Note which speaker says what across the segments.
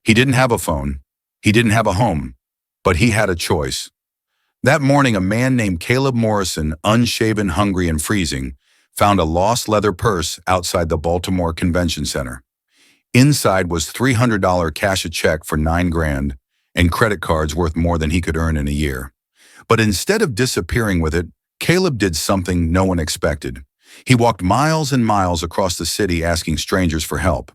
Speaker 1: He didn't have a phone. He didn't have a home. But he had a choice. That morning, a man named Caleb Morrison, unshaven, hungry, and freezing, found a lost leather purse outside the Baltimore Convention Center. Inside was $300 cash a check for $9,000 and credit cards worth more than he could earn in a year. But instead of disappearing with it, Caleb did something no one expected. He walked miles and miles across the city asking strangers for help.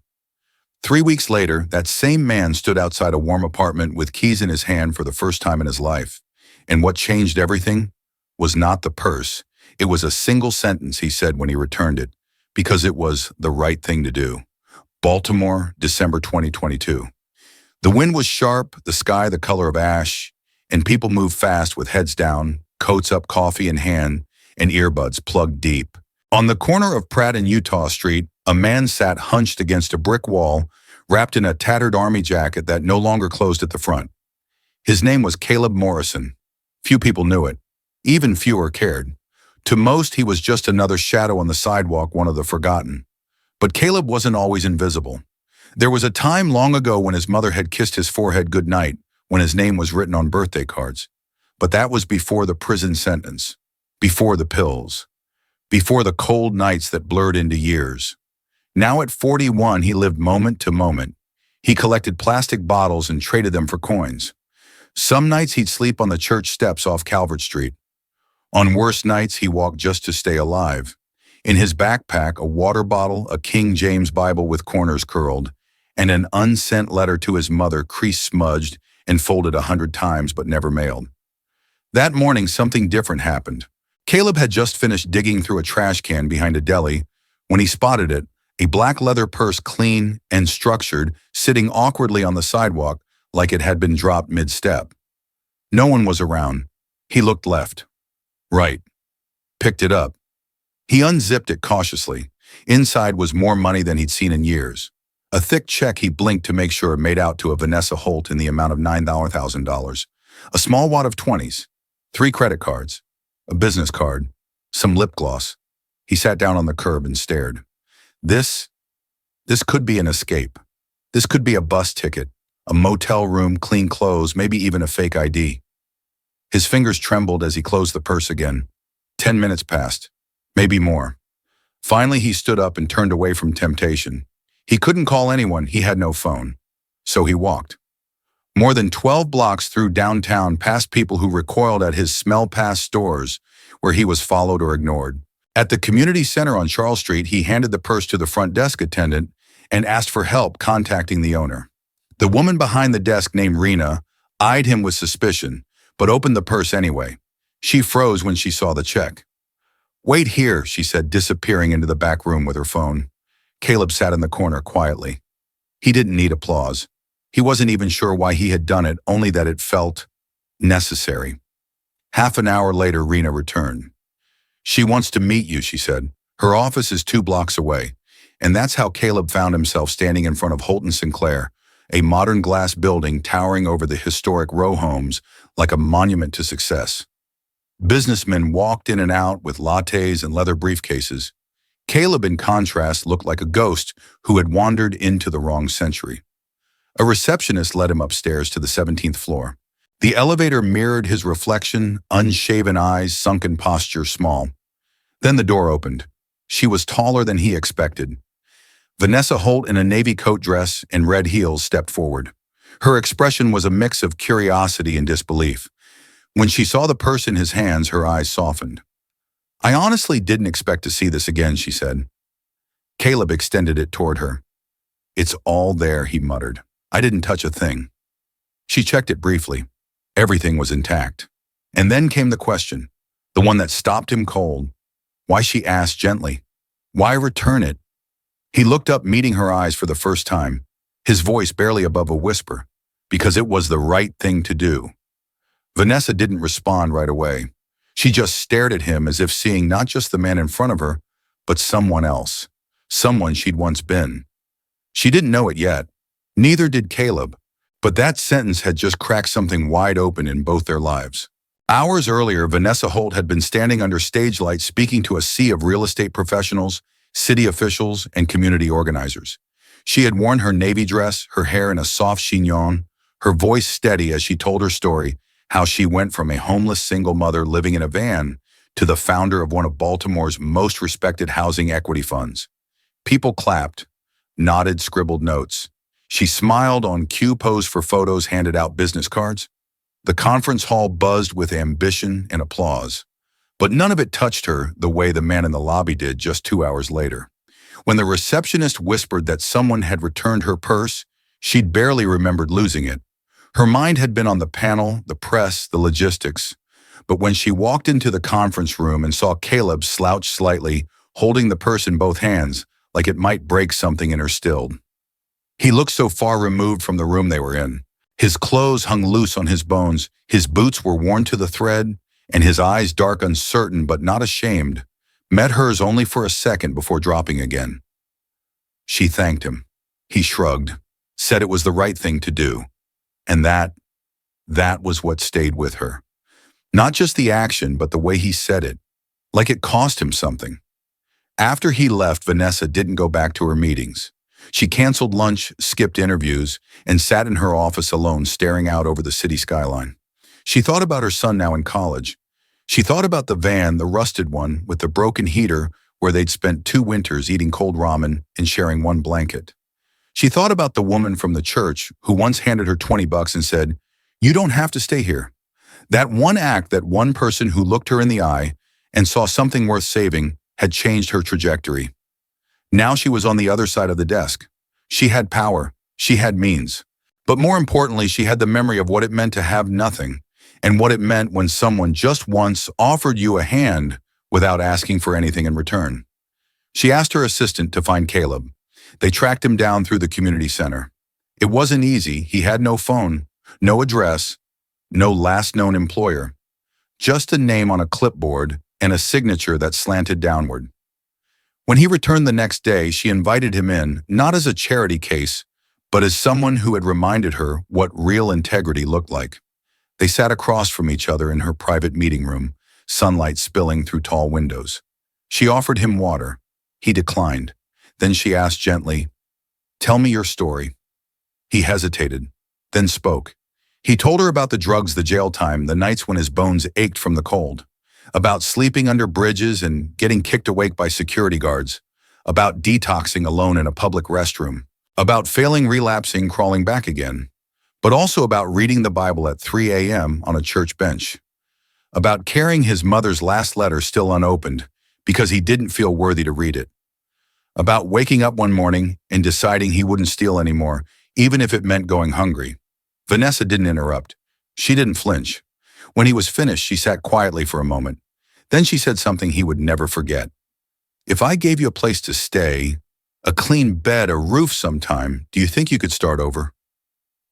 Speaker 1: 3 weeks later, that same man stood outside a warm apartment with keys in his hand for the first time in his life. And what changed everything was not the purse. It was a single sentence he said when he returned it, because it was the right thing to do. Baltimore, December 2022. The wind was sharp, the sky the color of ash, and people moved fast with heads down, coats up, coffee in hand, and earbuds plugged deep. On the corner of Pratt and Utah Street, a man sat hunched against a brick wall, wrapped in a tattered army jacket that no longer closed at the front. His name was Caleb Morrison. Few people knew it. Even fewer cared. To most, he was just another shadow on the sidewalk, one of the forgotten. But Caleb wasn't always invisible. There was a time long ago when his mother had kissed his forehead goodnight, when his name was written on birthday cards. But that was before the prison sentence, before the pills, before the cold nights that blurred into years. Now at 41, he lived moment to moment. He collected plastic bottles and traded them for coins. Some nights he'd sleep on the church steps off Calvert Street. On worse nights, he walked just to stay alive. In his backpack, a water bottle, a King James Bible with corners curled, and an unsent letter to his mother, crease-smudged and folded 100 times but never mailed. That morning, something different happened. Caleb had just finished digging through a trash can behind a deli when he spotted it, a black leather purse, clean and structured, sitting awkwardly on the sidewalk like it had been dropped mid-step. No one was around. He looked left, right, picked it up. He unzipped it cautiously. Inside was more money than he'd seen in years. A thick check he blinked to make sure it made out to a Vanessa Holt in the amount of $9,000. A small wad of 20s, 3 credit cards, a business card, some lip gloss. He sat down on the curb and stared. This could be an escape. This could be a bus ticket, a motel room, clean clothes, maybe even a fake ID. His fingers trembled as he closed the purse again. 10 minutes passed, maybe more. Finally, he stood up and turned away from temptation. He couldn't call anyone, he had no phone. So he walked. More than 12 blocks through downtown, past people who recoiled at his smell-past stores where he was followed or ignored. At the community center on Charles Street, he handed the purse to the front desk attendant and asked for help contacting the owner. The woman behind the desk, named Rena, eyed him with suspicion, but opened the purse anyway. She froze when she saw the check. "Wait here," she said, disappearing into the back room with her phone. Caleb sat in the corner quietly. He didn't need applause. He wasn't even sure why he had done it, only that it felt necessary. Half an hour later, Rena returned. "She wants to meet you," she said. "Her office is 2 blocks away." And that's how Caleb found himself standing in front of Holt & Sinclair, a modern glass building towering over the historic row homes like a monument to success. Businessmen walked in and out with lattes and leather briefcases. Caleb, in contrast, looked like a ghost who had wandered into the wrong century. A receptionist led him upstairs to the 17th floor. The elevator mirrored his reflection, unshaven eyes, sunken posture, small. Then the door opened. She was taller than he expected. Vanessa Holt, in a navy coat dress and red heels, stepped forward. Her expression was a mix of curiosity and disbelief. When she saw the purse in his hands, her eyes softened. "I honestly didn't expect to see this again," she said. Caleb extended it toward her. "It's all there," he muttered. "I didn't touch a thing." She checked it briefly. Everything was intact. And then came the question, the one that stopped him cold. Why, she asked gently. Why return it? He looked up, meeting her eyes for the first time, his voice barely above a whisper, because it was the right thing to do. Vanessa didn't respond right away. She just stared at him as if seeing not just the man in front of her, but someone else, someone she'd once been. She didn't know it yet. Neither did Caleb. But that sentence had just cracked something wide open in both their lives. Hours earlier, Vanessa Holt had been standing under stage lights speaking to a sea of real estate professionals, city officials, and community organizers. She had worn her navy dress, her hair in a soft chignon, her voice steady as she told her story, how she went from a homeless single mother living in a van to the founder of one of Baltimore's most respected housing equity funds. People clapped, nodded, scribbled notes. She smiled on cue, posed for photos, handed out business cards. The conference hall buzzed with ambition and applause. But none of it touched her the way the man in the lobby did just 2 hours later. When the receptionist whispered that someone had returned her purse, she'd barely remembered losing it. Her mind had been on the panel, the press, the logistics. But when she walked into the conference room and saw Caleb slouch slightly, holding the purse in both hands, like it might break something in her stilled. He looked so far removed from the room they were in. His clothes hung loose on his bones, his boots were worn to the thread, and his eyes, dark, uncertain but not ashamed, met hers only for a second before dropping again. She thanked him. He shrugged, said it was the right thing to do. And that was what stayed with her. Not just the action, but the way he said it, like it cost him something. After he left, Vanessa didn't go back to her meetings. She canceled lunch, skipped interviews, and sat in her office alone, staring out over the city skyline. She thought about her son now in college. She thought about the van, the rusted one, with the broken heater where they'd spent 2 winters eating cold ramen and sharing 1 blanket. She thought about the woman from the church who once handed her $20 and said, "You don't have to stay here." That one act, that one person who looked her in the eye and saw something worth saving, had changed her trajectory. Now she was on the other side of the desk. She had power. She had means. But more importantly, she had the memory of what it meant to have nothing, and what it meant when someone just once offered you a hand without asking for anything in return. She asked her assistant to find Caleb. They tracked him down through the community center. It wasn't easy. He had no phone, no address, no last known employer. Just a name on a clipboard and a signature that slanted downward. When he returned the next day, she invited him in, not as a charity case, but as someone who had reminded her what real integrity looked like. They sat across from each other in her private meeting room, sunlight spilling through tall windows. She offered him water. He declined. Then she asked gently, "Tell me your story." He hesitated, then spoke. He told her about the drugs, the jail time, the nights when his bones ached from the cold, about sleeping under bridges and getting kicked awake by security guards, about detoxing alone in a public restroom, about failing, relapsing, crawling back again, but also about reading the Bible at 3 a.m. on a church bench, about carrying his mother's last letter still unopened because he didn't feel worthy to read it, about waking up one morning and deciding he wouldn't steal anymore, even if it meant going hungry. Vanessa didn't interrupt. She didn't flinch. When he was finished, she sat quietly for a moment. Then she said something he would never forget. "If I gave you a place to stay, a clean bed, a roof sometime, do you think you could start over?"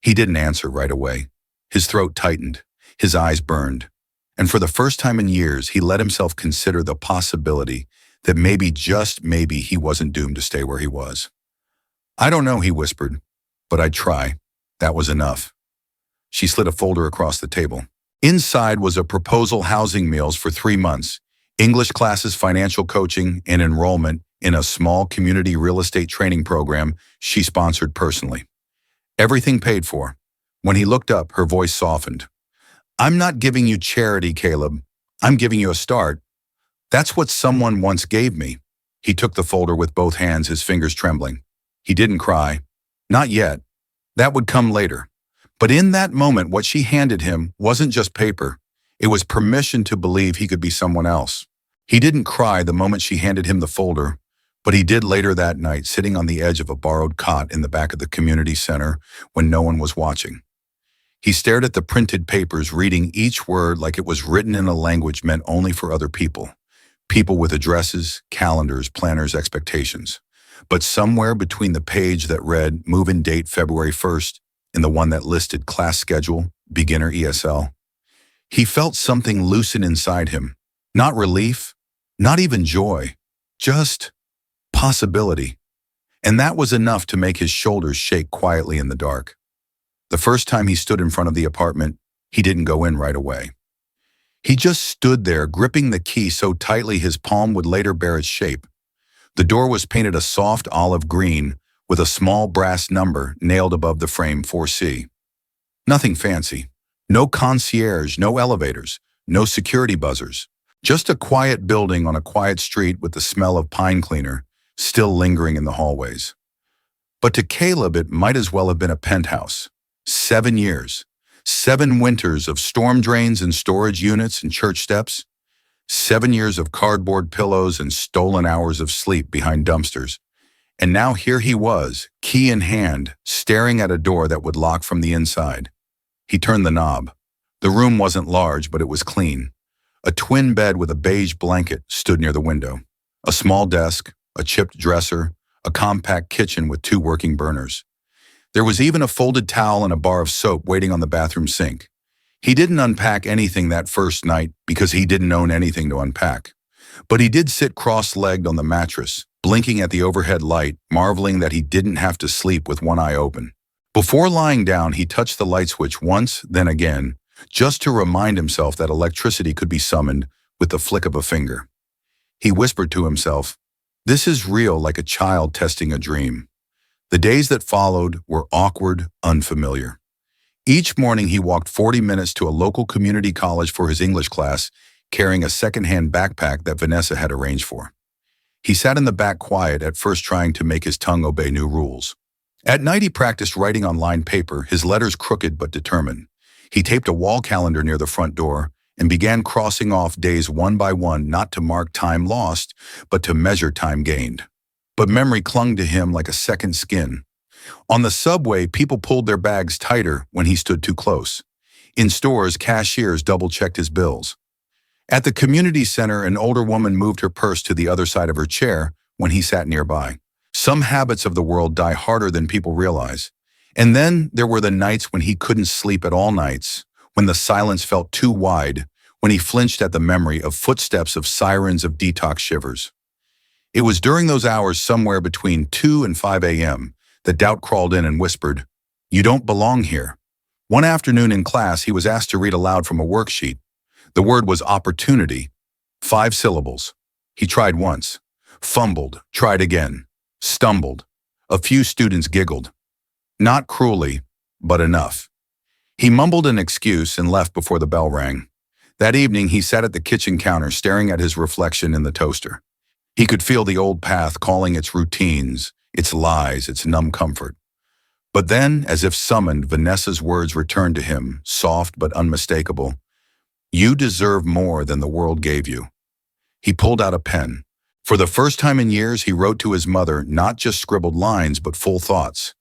Speaker 1: He didn't answer right away. His throat tightened. His eyes burned. And for the first time in years, he let himself consider the possibility that maybe, just maybe, he wasn't doomed to stay where he was. "I don't know," he whispered, "but I'd try." That was enough. She slid a folder across the table. Inside was a proposal: housing, meals for 3 months, English classes, financial coaching, and enrollment in a small community real estate training program she sponsored personally. Everything paid for. When he looked up, her voice softened. "I'm not giving you charity, Caleb. I'm giving you a start. That's what someone once gave me." He took the folder with both hands, his fingers trembling. He didn't cry. Not yet. That would come later. But in that moment, what she handed him wasn't just paper. It was permission to believe he could be someone else. He didn't cry the moment she handed him the folder, but he did later that night, sitting on the edge of a borrowed cot in the back of the community center when no one was watching. He stared at the printed papers, reading each word like it was written in a language meant only for other people. People with addresses, calendars, planners, expectations. But somewhere between the page that read move-in date February 1st and the one that listed class schedule, beginner ESL, he felt something loosen inside him. Not relief, not even joy, just possibility. And that was enough to make his shoulders shake quietly in the dark. The first time he stood in front of the apartment, he didn't go in right away. He just stood there, gripping the key so tightly his palm would later bear its shape. The door was painted a soft olive green, with a small brass number nailed above the frame 4C. Nothing fancy. No concierge, no elevators, no security buzzers. Just a quiet building on a quiet street with the smell of pine cleaner still lingering in the hallways. But to Caleb, it might as well have been a penthouse. 7 years. 7 winters of storm drains and storage units and church steps. 7 years of cardboard pillows and stolen hours of sleep behind dumpsters. And now here he was, key in hand, staring at a door that would lock from the inside. He turned the knob. The room wasn't large, but it was clean. A twin bed with a beige blanket stood near the window. A small desk, a chipped dresser, a compact kitchen with 2 working burners. There was even a folded towel and a bar of soap waiting on the bathroom sink. He didn't unpack anything that first night because he didn't own anything to unpack. But he did sit cross-legged on the mattress, blinking at the overhead light, marveling that he didn't have to sleep with one eye open. Before lying down, he touched the light switch once, then again, just to remind himself that electricity could be summoned with the flick of a finger. He whispered to himself, "This is real, like a child testing a dream." The days that followed were awkward, unfamiliar. Each morning he walked 40 minutes to a local community college for his English class, carrying a second-hand backpack that Vanessa had arranged for. He sat in the back quiet, at first trying to make his tongue obey new rules. At night he practiced writing on lined paper, his letters crooked but determined. He taped a wall calendar near the front door and began crossing off days one by one, not to mark time lost, but to measure time gained. But memory clung to him like a second skin. On the subway, people pulled their bags tighter when he stood too close. In stores, cashiers double-checked his bills. At the community center, an older woman moved her purse to the other side of her chair when he sat nearby. Some habits of the world die harder than people realize. And then there were the nights when he couldn't sleep at all nights, when the silence felt too wide, when he flinched at the memory of footsteps, of sirens, of detox shivers. It was during those hours, somewhere between 2 and 5 a.m., that doubt crawled in and whispered, "You don't belong here." One afternoon in class, he was asked to read aloud from a worksheet. The word was opportunity. 5 syllables. He tried once, fumbled, tried again, stumbled. A few students giggled. Not cruelly, but enough. He mumbled an excuse and left before the bell rang. That evening, he sat at the kitchen counter staring at his reflection in the toaster. He could feel the old path calling its routines, its lies, its numb comfort. But then, as if summoned, Vanessa's words returned to him, soft but unmistakable. "You deserve more than the world gave you." He pulled out a pen. For the first time in years, he wrote to his mother, not just scribbled lines, but full thoughts.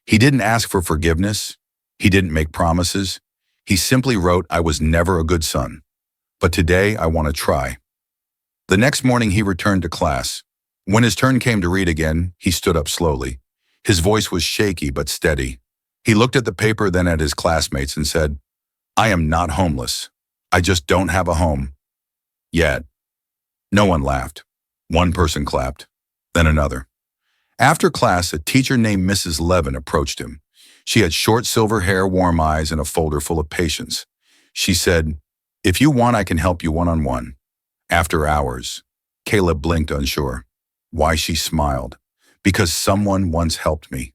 Speaker 1: He didn't ask for forgiveness. He didn't make promises. He simply wrote, "I was never a good son, but today I want to try." The next morning he returned to class. When his turn came to read again, he stood up slowly. His voice was shaky but steady. He looked at the paper, then at his classmates, and said, "I am not homeless. I just don't have a home. Yet." No one laughed. One person clapped, then another. After class, a teacher named Mrs. Levin approached him. She had short silver hair, warm eyes, and a folder full of patience. She said, "If you want, I can help you one-on-one." After hours, Caleb blinked, unsure. Why she smiled. "Because someone once helped me."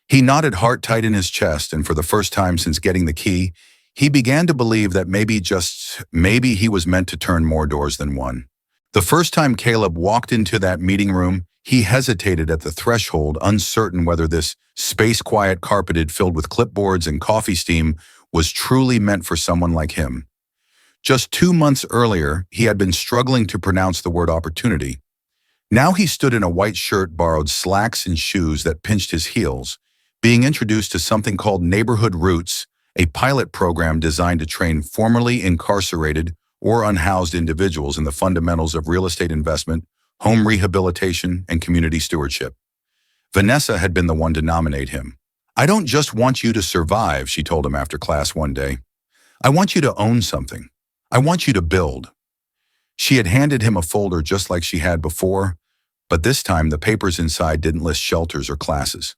Speaker 1: He nodded, heart tight in his chest, and for the first time since getting the key, he began to believe that maybe he was meant to turn more doors than one. The first time Caleb walked into that meeting room, he hesitated at the threshold, uncertain whether this space, quiet, carpeted, filled with clipboards and coffee steam, was truly meant for someone like him. Just 2 months earlier, he had been struggling to pronounce the word opportunity. Now he stood in a white shirt, borrowed slacks, and shoes that pinched his heels, being introduced to something called Neighborhood Roots, a pilot program designed to train formerly incarcerated or unhoused individuals in the fundamentals of real estate investment, home rehabilitation, and community stewardship. Vanessa had been the one to nominate him. "I don't just want you to survive," she told him after class one day. "I want you to own something. I want you to build." She had handed him a folder just like she had before, but this time the papers inside didn't list shelters or classes.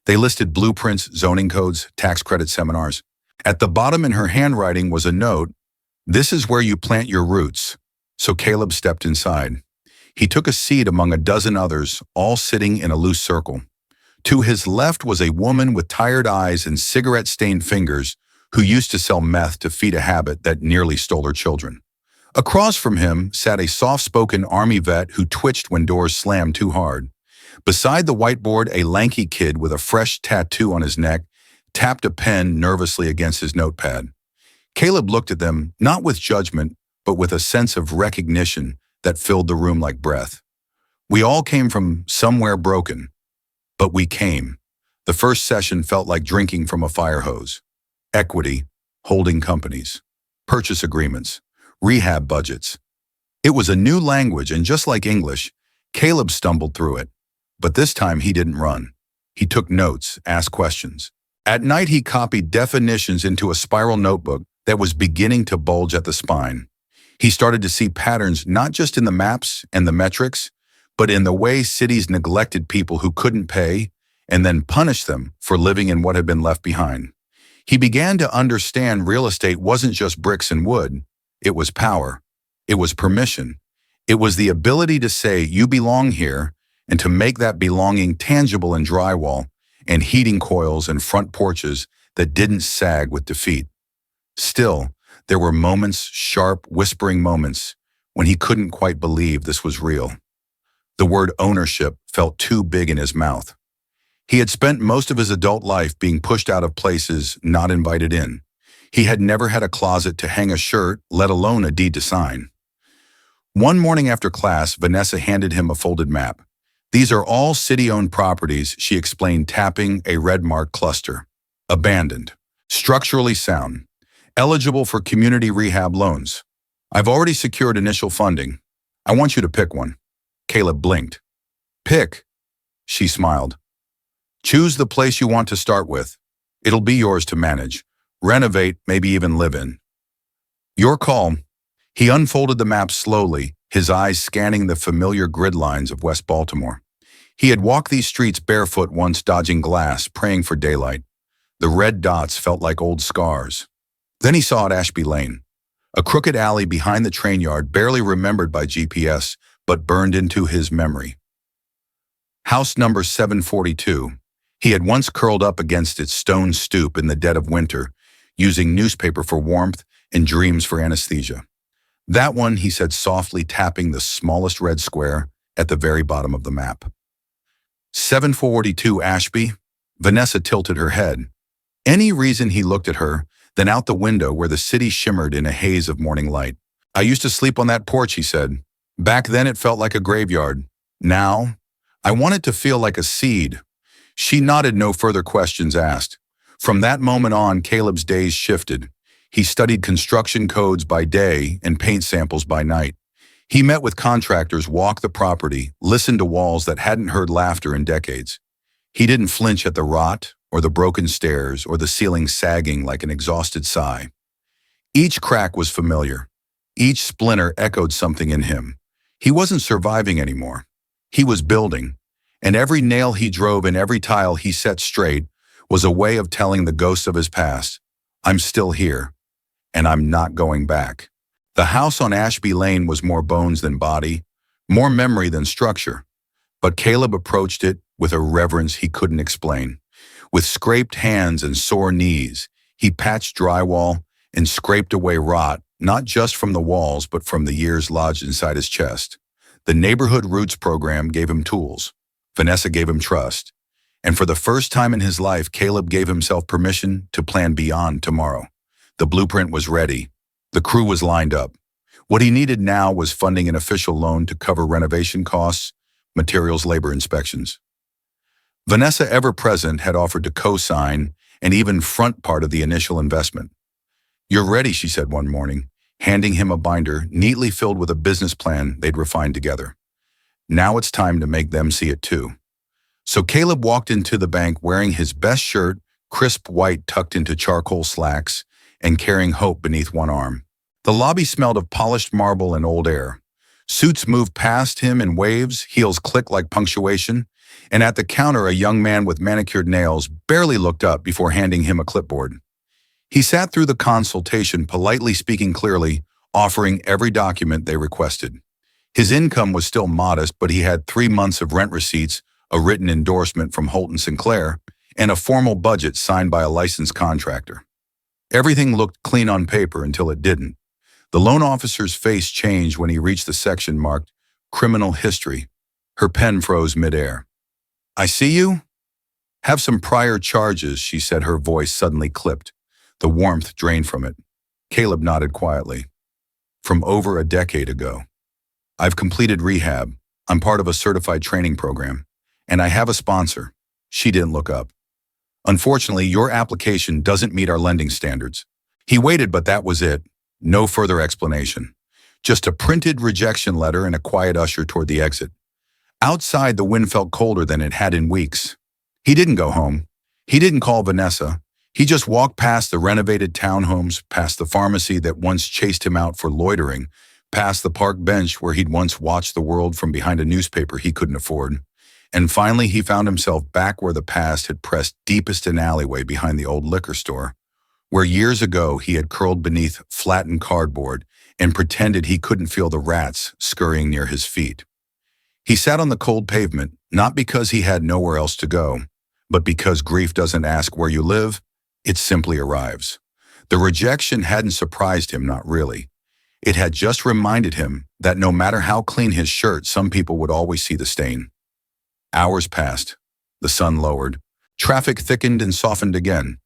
Speaker 1: They listed blueprints, zoning codes, tax credit seminars. At the bottom in her handwriting was a note, "This is where you plant your roots." So Caleb stepped inside. He took a seat among a dozen others, all sitting in a loose circle. To his left was a woman with tired eyes and cigarette-stained fingers who used to sell meth to feed a habit that nearly stole her children. Across from him sat a soft-spoken Army vet who twitched when doors slammed too hard. Beside the whiteboard, a lanky kid with a fresh tattoo on his neck tapped a pen nervously against his notepad. Caleb looked at them, not with judgment, but with a sense of recognition that filled the room like breath. We all came from somewhere broken, but we came. The first session felt like drinking from a fire hose. Equity, holding companies, purchase agreements, rehab budgets. It was a new language, and just like English, Caleb stumbled through it. But this time he didn't run. He took notes, asked questions. At night he copied definitions into a spiral notebook that was beginning to bulge at the spine. He started to see patterns not just in the maps and the metrics, but in the way cities neglected people who couldn't pay and then punished them for living in what had been left behind. He began to understand real estate wasn't just bricks and wood. It was power. It was permission. It was the ability to say, you belong here, and to make that belonging tangible in drywall and heating coils and front porches that didn't sag with defeat. Still, there were moments, sharp, whispering moments, when he couldn't quite believe this was real. The word ownership felt too big in his mouth. He had spent most of his adult life being pushed out of places not invited in. He had never had a closet to hang a shirt, let alone a deed to sign. One morning after class, Vanessa handed him a folded map. These are all city-owned properties, she explained, tapping a red-marked cluster. Abandoned. Structurally sound. Eligible for community rehab loans. I've already secured initial funding. I want you to pick one. Caleb blinked. Pick, she smiled. Choose the place you want to start with. It'll be yours to manage, renovate, maybe even live in. Your call. He unfolded the map slowly, his eyes scanning the familiar grid lines of West Baltimore. He had walked these streets barefoot once, dodging glass, praying for daylight. The red dots felt like old scars. Then he saw Ashby Lane, a crooked alley behind the train yard, barely remembered by GPS, but burned into his memory. House number 742. He had once curled up against its stone stoop in the dead of winter, using newspaper for warmth and dreams for anesthesia. That one, he said softly, tapping the smallest red square at the very bottom of the map. 742 Ashby? Vanessa tilted her head. Any reason he looked at her, then out the window where the city shimmered in a haze of morning light. I used to sleep on that porch, he said. Back then it felt like a graveyard. Now, I want it to feel like a seed. She nodded, no further questions asked. From that moment on, Caleb's days shifted. He studied construction codes by day and paint samples by night. He met with contractors, walked the property, listened to walls that hadn't heard laughter in decades. He didn't flinch at the rot, or the broken stairs, or the ceiling sagging like an exhausted sigh. Each crack was familiar. Each splinter echoed something in him. He wasn't surviving anymore. He was building, and every nail he drove and every tile he set straight was a way of telling the ghosts of his past, I'm still here, and I'm not going back. The house on Ashby Lane was more bones than body, more memory than structure. But Caleb approached it with a reverence he couldn't explain. With scraped hands and sore knees, he patched drywall and scraped away rot, not just from the walls, but from the years lodged inside his chest. The Neighborhood Roots program gave him tools. Vanessa gave him trust. And for the first time in his life, Caleb gave himself permission to plan beyond tomorrow. The blueprint was ready. The crew was lined up. What he needed now was funding an official loan to cover renovation costs, materials, labor inspections. Vanessa, ever present, had offered to co-sign and even front part of the initial investment. You're ready, she said one morning, handing him a binder neatly filled with a business plan they'd refined together. Now it's time to make them see it too. So Caleb walked into the bank wearing his best shirt, crisp white tucked into charcoal slacks, and carrying hope beneath one arm. The lobby smelled of polished marble and old air. Suits moved past him in waves, heels clicked like punctuation, and at the counter a young man with manicured nails barely looked up before handing him a clipboard. He sat through the consultation, politely speaking clearly, offering every document they requested. His income was still modest, but he had 3 months of rent receipts, a written endorsement from Holton Sinclair, and a formal budget signed by a licensed contractor. Everything looked clean on paper until it didn't. The loan officer's face changed when he reached the section marked Criminal History. Her pen froze midair. "I see you? Have some prior charges," she said, her voice suddenly clipped. The warmth drained from it. Caleb nodded quietly. "From over a decade ago. I've completed rehab. I'm part of a certified training program. And I have a sponsor." She didn't look up. "Unfortunately, your application doesn't meet our lending standards." He waited, but that was it. No further explanation. Just a printed rejection letter and a quiet usher toward the exit. Outside, the wind felt colder than it had in weeks. He didn't go home. He didn't call Vanessa. He just walked past the renovated townhomes, past the pharmacy that once chased him out for loitering, past the park bench where he'd once watched the world from behind a newspaper he couldn't afford. And finally, he found himself back where the past had pressed deepest in alleyway behind the old liquor store, where years ago he had curled beneath flattened cardboard and pretended he couldn't feel the rats scurrying near his feet. He sat on the cold pavement, not because he had nowhere else to go, but because grief doesn't ask where you live, it simply arrives. The rejection hadn't surprised him, not really. It had just reminded him that no matter how clean his shirt, some people would always see the stain. Hours passed. The sun lowered. Traffic thickened and softened again.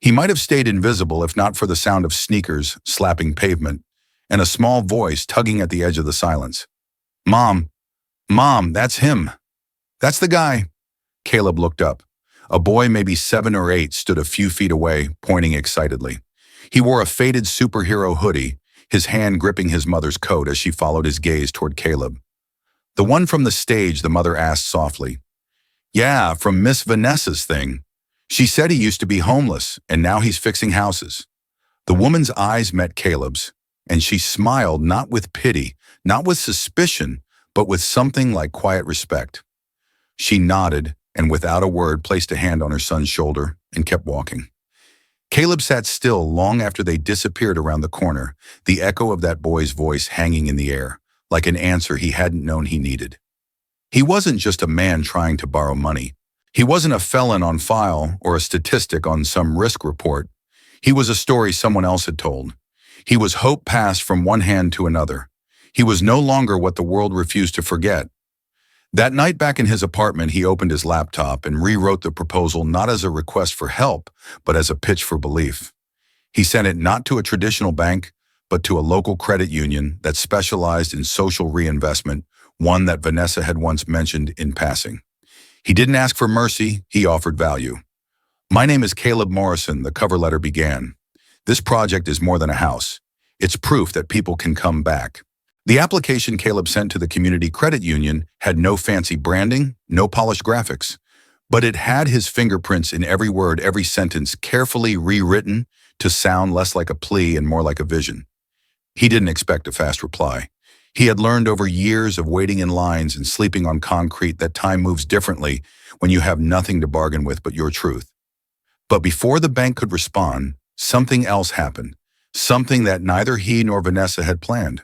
Speaker 1: He might have stayed invisible if not for the sound of sneakers slapping pavement and a small voice tugging at the edge of the silence. "Mom, Mom, that's him. That's the guy." Caleb looked up. A boy, maybe 7 or 8, stood a few feet away, pointing excitedly. He wore a faded superhero hoodie, his hand gripping his mother's coat as she followed his gaze toward Caleb. "The one from the stage," the mother asked softly. "Yeah, from Miss Vanessa's thing. She said he used to be homeless, and now he's fixing houses." The woman's eyes met Caleb's, and she smiled, not with pity, not with suspicion, but with something like quiet respect. She nodded, and without a word placed a hand on her son's shoulder and kept walking. Caleb sat still long after they disappeared around the corner, the echo of that boy's voice hanging in the air, like an answer he hadn't known he needed. He wasn't just a man trying to borrow money. He wasn't a felon on file or a statistic on some risk report. He was a story someone else had told. He was hope passed from one hand to another. He was no longer what the world refused to forget. That night back in his apartment, he opened his laptop and rewrote the proposal not as a request for help, but as a pitch for belief. He sent it not to a traditional bank, but to a local credit union that specialized in social reinvestment, one that Vanessa had once mentioned in passing. He didn't ask for mercy, he offered value. "My name is Caleb Morrison," the cover letter began. "This project is more than a house. It's proof that people can come back." The application Caleb sent to the community credit union had no fancy branding, no polished graphics, but it had his fingerprints in every word, every sentence, carefully rewritten to sound less like a plea and more like a vision. He didn't expect a fast reply. He had learned over years of waiting in lines and sleeping on concrete that time moves differently when you have nothing to bargain with but your truth. But before the bank could respond, something else happened, something that neither he nor Vanessa had planned.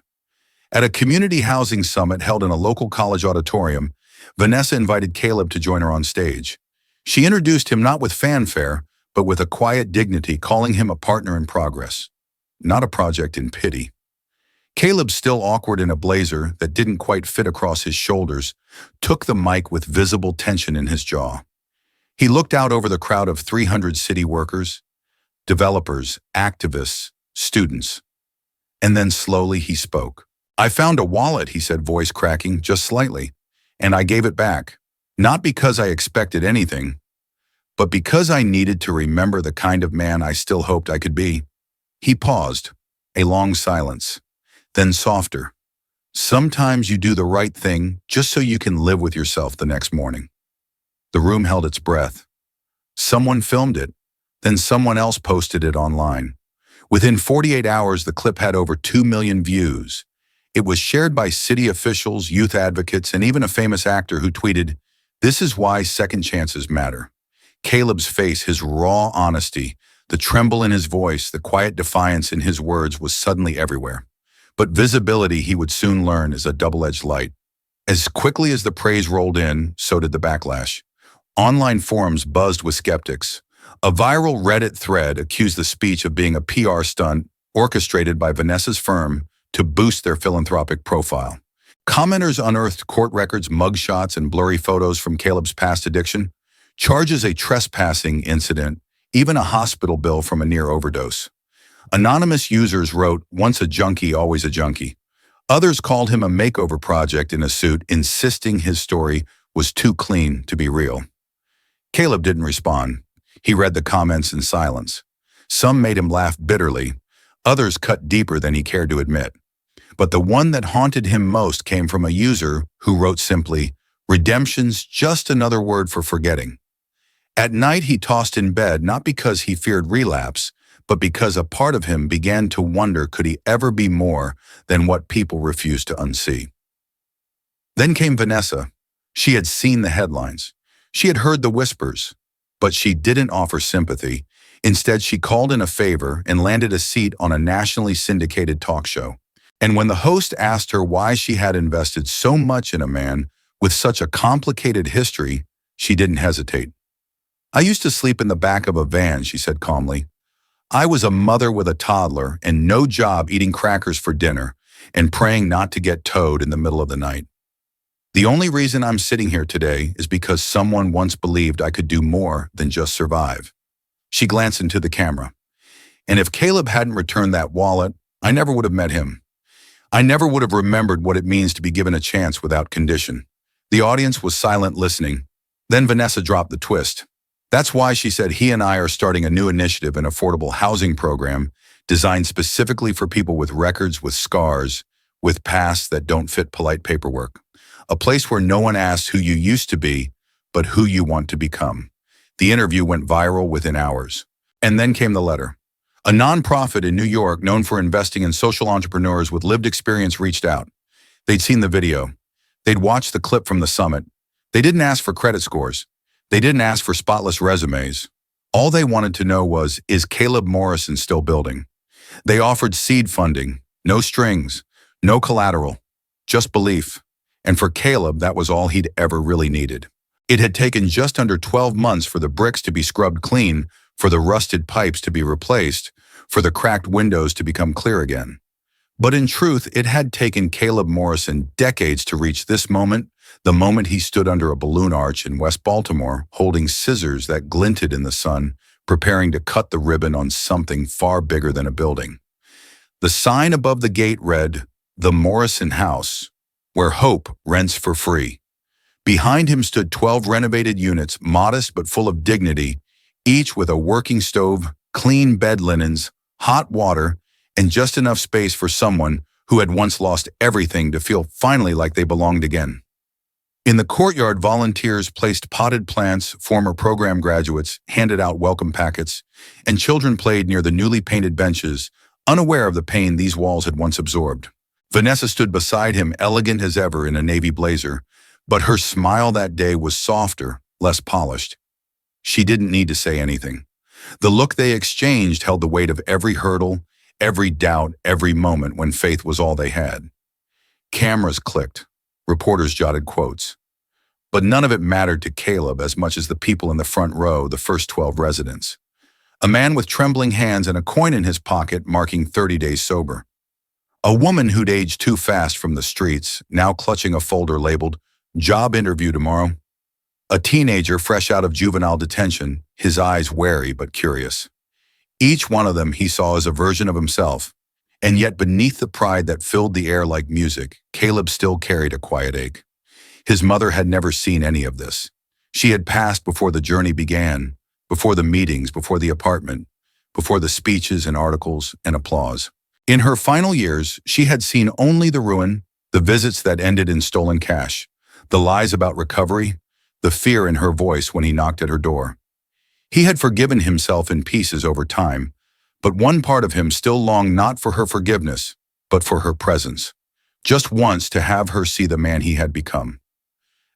Speaker 1: At a community housing summit held in a local college auditorium, Vanessa invited Caleb to join her on stage. She introduced him not with fanfare, but with a quiet dignity, calling him a partner in progress, not a project in pity. Caleb, still awkward in a blazer that didn't quite fit across his shoulders, took the mic with visible tension in his jaw. He looked out over the crowd of 300 city workers, developers, activists, students. And then slowly he spoke. "I found a wallet," he said, voice cracking just slightly, "and I gave it back. Not because I expected anything, but because I needed to remember the kind of man I still hoped I could be." He paused, a long silence, then softer. "Sometimes you do the right thing just so you can live with yourself the next morning." The room held its breath. Someone filmed it, then someone else posted it online. Within 48 hours, the clip had over 2 million views. It was shared by city officials, youth advocates, and even a famous actor who tweeted, "This is why second chances matter." Caleb's face, his raw honesty, the tremble in his voice, the quiet defiance in his words was suddenly everywhere. But visibility, he would soon learn, is a double-edged light. As quickly as the praise rolled in, so did the backlash. Online forums buzzed with skeptics. A viral Reddit thread accused the speech of being a PR stunt orchestrated by Vanessa's firm to boost their philanthropic profile. Commenters unearthed court records, mugshots, and blurry photos from Caleb's past addiction, charges a trespassing incident, even a hospital bill from a near overdose. Anonymous users wrote, "Once a junkie, always a junkie." Others called him a makeover project in a suit, insisting his story was too clean to be real. Caleb didn't respond. He read the comments in silence. Some made him laugh bitterly. Others cut deeper than he cared to admit. But the one that haunted him most came from a user who wrote simply, "Redemption's just another word for forgetting." At night he tossed in bed not because he feared relapse, but because a part of him began to wonder could he ever be more than what people refused to unsee. Then came Vanessa. She had seen the headlines. She had heard the whispers, but she didn't offer sympathy. Instead, she called in a favor and landed a seat on a nationally syndicated talk show. And when the host asked her why she had invested so much in a man with such a complicated history, she didn't hesitate. "I used to sleep in the back of a van," she said calmly. "I was a mother with a toddler and no job, eating crackers for dinner and praying not to get towed in the middle of the night. The only reason I'm sitting here today is because someone once believed I could do more than just survive." She glanced into the camera. "And if Caleb hadn't returned that wallet, I never would have met him. I never would have remembered what it means to be given a chance without condition." The audience was silent, listening. Then Vanessa dropped the twist. "That's why," she said, "he and I are starting a new initiative, an affordable housing program designed specifically for people with records, with scars, with pasts that don't fit polite paperwork. A place where no one asks who you used to be, but who you want to become." The interview went viral within hours. And then came the letter. A nonprofit in New York known for investing in social entrepreneurs with lived experience reached out. They'd seen the video. They'd watched the clip from the summit. They didn't ask for credit scores. They didn't ask for spotless resumes. All they wanted to know was, is Caleb Morrison still building? They offered seed funding, no strings, no collateral, just belief. And for Caleb, that was all he'd ever really needed. It had taken just under 12 months for the bricks to be scrubbed clean, for the rusted pipes to be replaced, for the cracked windows to become clear again. But in truth, it had taken Caleb Morrison decades to reach this moment, the moment he stood under a balloon arch in West Baltimore, holding scissors that glinted in the sun, preparing to cut the ribbon on something far bigger than a building. The sign above the gate read, "The Morrison House, where hope rents for free." Behind him stood 12 renovated units, modest but full of dignity, each with a working stove, clean bed linens, hot water, and just enough space for someone who had once lost everything to feel finally like they belonged again. In the courtyard, volunteers placed potted plants, former program graduates handed out welcome packets, and children played near the newly painted benches, unaware of the pain these walls had once absorbed. Vanessa stood beside him, elegant as ever in a navy blazer, but her smile that day was softer, less polished. She didn't need to say anything. The look they exchanged held the weight of every hurdle, every doubt, every moment when faith was all they had. Cameras clicked. Reporters jotted quotes. But none of it mattered to Caleb as much as the people in the front row, the first 12 residents. A man with trembling hands and a coin in his pocket marking 30 days sober. A woman who'd aged too fast from the streets, now clutching a folder labeled, "Job interview tomorrow." A teenager fresh out of juvenile detention, his eyes wary but curious. Each one of them he saw as a version of himself, and yet beneath the pride that filled the air like music, Caleb still carried a quiet ache. His mother had never seen any of this. She had passed before the journey began, before the meetings, before the apartment, before the speeches and articles and applause. In her final years, she had seen only the ruin, the visits that ended in stolen cash, the lies about recovery, the fear in her voice when he knocked at her door. He had forgiven himself in pieces over time, but one part of him still longed not for her forgiveness, but for her presence, just once to have her see the man he had become.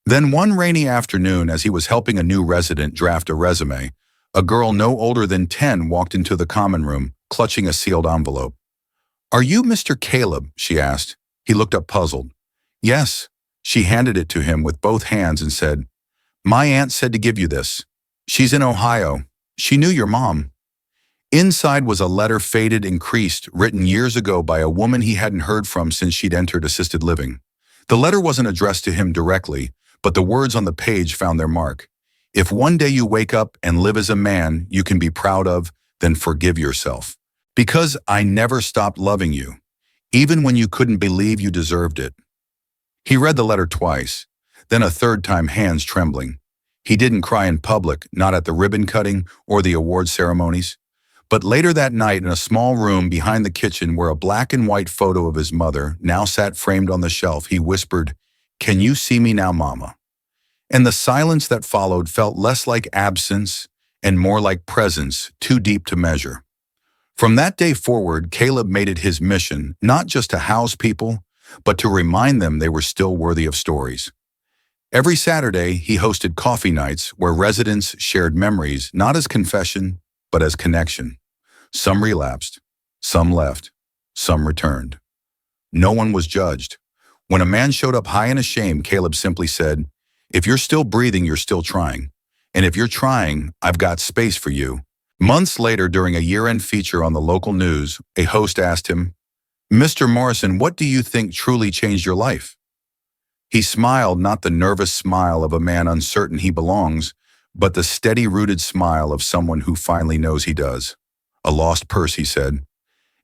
Speaker 1: Then one rainy afternoon, as he was helping a new resident draft a resume, a girl no older than 10 walked into the common room, clutching a sealed envelope. "Are you Mr. Caleb?" she asked. He looked up puzzled. "Yes. She handed it to him with both hands and said, "My aunt said to give you this. She's in Ohio. She knew your mom." Inside was a letter faded and creased, written years ago by a woman he hadn't heard from since she'd entered assisted living. The letter wasn't addressed to him directly, but the words on the page found their mark. "If one day you wake up and live as a man you can be proud of, then forgive yourself. Because I never stopped loving you, even when you couldn't believe you deserved it." He read the letter twice, then a third time, hands trembling. He didn't cry in public, not at the ribbon cutting or the award ceremonies. But later that night, in a small room behind the kitchen where a black and white photo of his mother now sat framed on the shelf, he whispered, "Can you see me now, Mama?" And the silence that followed felt less like absence and more like presence, too deep to measure. From that day forward, Caleb made it his mission not just to house people, but to remind them they were still worthy of stories. Every Saturday, he hosted coffee nights where residents shared memories not as confession, but as connection. Some relapsed, some left, some returned. No one was judged. When a man showed up high in a shame, Caleb simply said, "If you're still breathing, you're still trying. And if you're trying, I've got space for you." Months later, during a year-end feature on the local news, a host asked him, "Mr. Morrison, what do you think truly changed your life?" He smiled, not the nervous smile of a man uncertain he belongs, but the steady-rooted smile of someone who finally knows he does. "A lost purse," he said.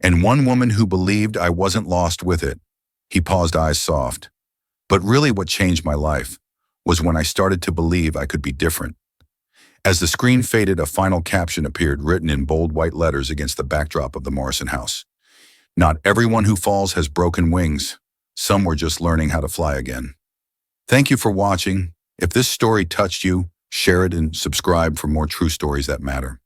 Speaker 1: "And one woman who believed I wasn't lost with it." He paused, eyes soft. "But really what changed my life was when I started to believe I could be different." As the screen faded, a final caption appeared, written in bold white letters against the backdrop of the Morrison house. "Not everyone who falls has broken wings. Some were just learning how to fly again." Thank you for watching. If this story touched you, share it and subscribe for more true stories that matter.